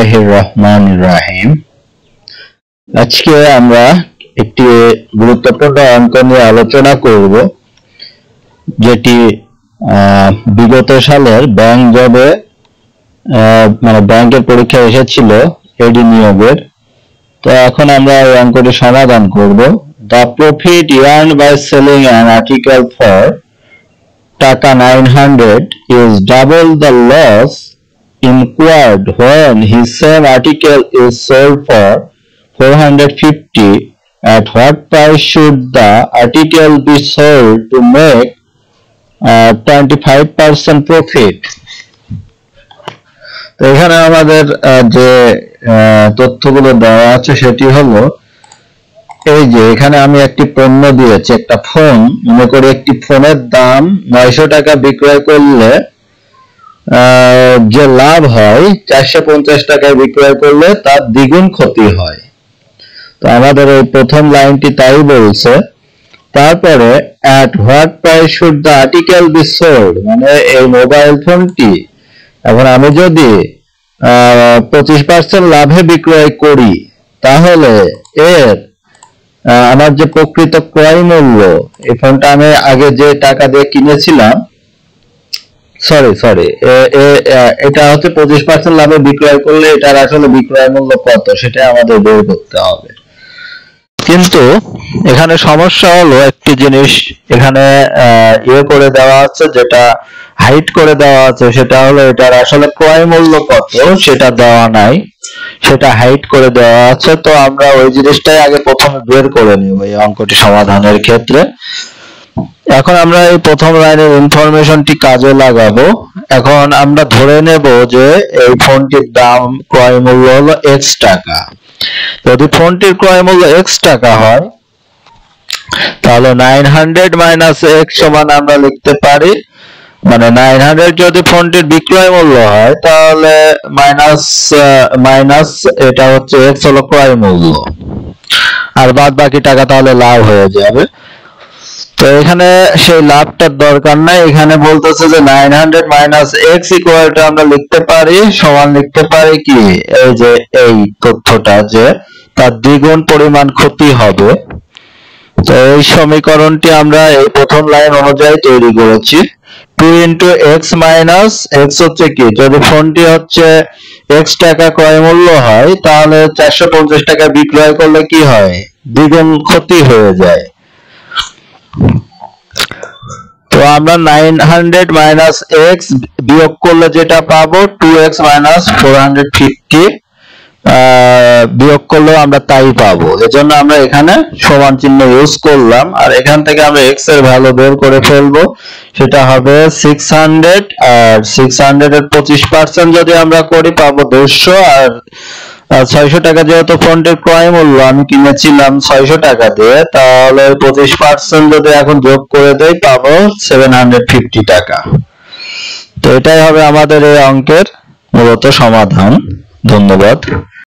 বিসমিল্লাহির রহমানির রহিম। আজকে আমরা একটি গুরুত্বপূর্ণ অঙ্ক নিয়ে আলোচনা করব, যেটি বিগত সালের ব্যাংক জবে ব্যাংকের পরীক্ষায় এসেছিল এডি নিয়োগের। তো এখন আমরা এই অঙ্কটি সমাধান করব। The profit earned by selling an article for টাকা 900 is double the loss incurred when his same article is sold for 450. At what price should the article be sold to make 25% profit? তো এখানে আমাদের যে তথ্যগুলো দেওয়া আছে সেটি হলো এই যে এখানে আমি একটি পণ্য দিয়েছি, একটা ফোন। মনে করি একটি ফোনের দাম 900 টাকা বিক্রয় করলে যে লাভ হয় 450 টাকায় বিক্রয় করলে তার দ্বিগুণ ক্ষতি হয়। তো আমাদের এই প্রথম লাইনটি তাই বলছে। তারপরে at what price should the article be sold, মানে এই মোবাইল ফোনটি এখন আমি যদি 25% লাভে বিক্রয় করি, তাহলে এর আমার যে প্রকৃত ক্রয় মূল্য, এই ফোনটা আমি আগে যে টাকা দিয়ে কিনেছিলাম, এটা হচ্ছে 25% লাভে বিক্রয় করলে এটার আসলে বিক্রয় মূল্য কত সেটা আমাদের বের করতে হবে। কিন্তু এখানে সমস্যা হলো একটি জিনিস এখানে করে দেওয়া আছে, যেটা হাইড করে দেওয়া আছে, সেটা হলো এটার আসলে ক্রয় মূল্য কত সেটা দেওয়া নাই, সেটা হাইড করে দেওয়া আছে। তো আমরা ওই জিনিসটাই আগে প্রথমে বের করে নিব এই অঙ্কটি সমাধানের ক্ষেত্রে। এখন আমরা এই প্রথম লাইনের ইনফরমেশনটি কাজে লাগাবো। এখন আমরা ধরে নেব যে এই ফোনটির দাম ক্রয় মূল্য হলো x টাকা। যদি ফোনটির ক্রয় মূল্য x টাকা হয়, তাহলে 900 মাইনাস x সমান আমরা লিখতে পারি, মানে 900 যদি ফোনটির বিক্রয় মূল্য হয়, তাহলে মাইনাস এটা হচ্ছে x হলো ক্রয় মূল্য, আর বাদ বাকি টাকা তাহলে লাভ হয়ে যাবে। তো এখানে সেই লাভটার দরকার নাই, এখানে বলতেছে যে 900 মাইনাস x ইকুয়াল টু আমরা লিখতে পারি সমান লিখতে পারি কি, এই যে এই তথ্যটা যে তার দ্বিগুণ পরিমাণ ক্ষতি হবে। তো এই সমীকরণটি আমরা এই প্রথম লাইন অনুযায়ী তৈরি করেছি। 2 into x মাইনাস x হচ্ছে কি, যদি ফোনটি হচ্ছে x টাকা ক্রয় মূল্য হয়, তাহলে 450 টাকা বিক্রয় করলে কি হয়, দ্বিগুণ ক্ষতি হয়ে যায়। তো আমরা 900 মাইনাস x বিয়োগ করলে যেটা পাবো 2x মাইনাস 450 বিয়োগ করলেও আমরা তাই পাবো। এজন্য আমরা এখানে সমান চিহ্ন ইউজ করলাম, আর এখান থেকে আমরা x এর ভ্যালু বের করে ফেলবো। সেটা হবে 600, আর 600 এর 25% যদি আমরা করি পাবো 200, আর 600 টাকা যেহেতু ফোনটির ক্রয় মূল্য আমি কিনেছিলাম 600 টাকা দিয়ে, তাহলে 25% যদি এখন যোগ করে দেই পাবো 750 টাকা। তো এটাই হবে আমাদের এই অঙ্কের মূলত সমাধান। ধন্যবাদ।